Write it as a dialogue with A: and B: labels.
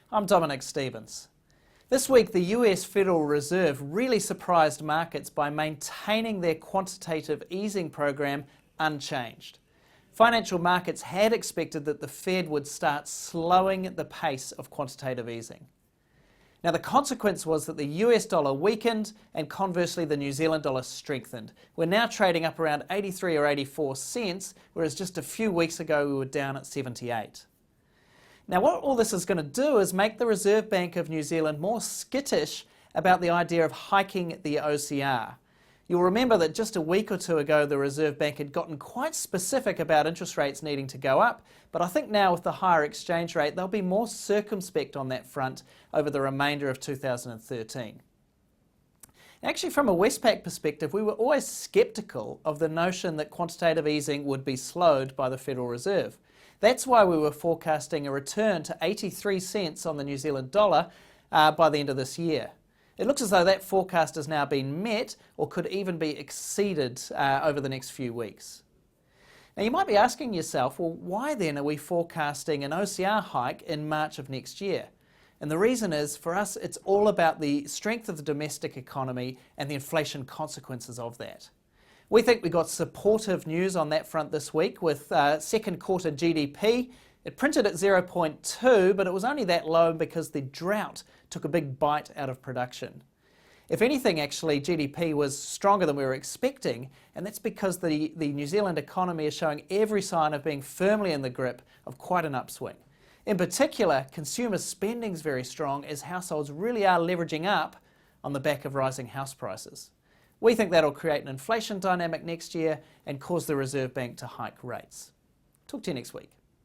A: I'm Dominic Stevens. This week, the US Federal Reserve really surprised markets by maintaining their quantitative easing program unchanged. Financial markets had expected that the Fed would start slowing the pace of quantitative easing. Now, the consequence was that the US dollar weakened and conversely the New Zealand dollar strengthened. We're now trading up around 83 or 84 cents, whereas just a few weeks ago we were down at 78. Now, what all this is going to do is make the Reserve Bank of New Zealand more skittish about the idea of hiking the OCR. You'll remember that just a week or two ago the Reserve Bank had gotten quite specific about interest rates needing to go up, but I think now with the higher exchange rate they'll be more circumspect on that front over the remainder of 2013. Actually, from a Westpac perspective, we were always sceptical of the notion that quantitative easing would be slowed by the Federal Reserve. That's why we were forecasting a return to 83 cents on the New Zealand dollar by the end of this year. It looks as though that forecast has now been met or could even be exceeded over the next few weeks. Now, you might be asking yourself, well, why then are we forecasting an OCR hike in March of next year? And the reason is, for us, it's all about the strength of the domestic economy and the inflation consequences of that. We think we got supportive news on that front this week with second quarter GDP. It printed at 0.2, but it was only that low because the drought took a big bite out of production. If anything, actually, GDP was stronger than we were expecting, and that's because the New Zealand economy is showing every sign of being firmly in the grip of quite an upswing. In particular, consumer spending is very strong as households really are leveraging up on the back of rising house prices. We think that'll create an inflation dynamic next year and cause the Reserve Bank to hike rates. Talk to you next week.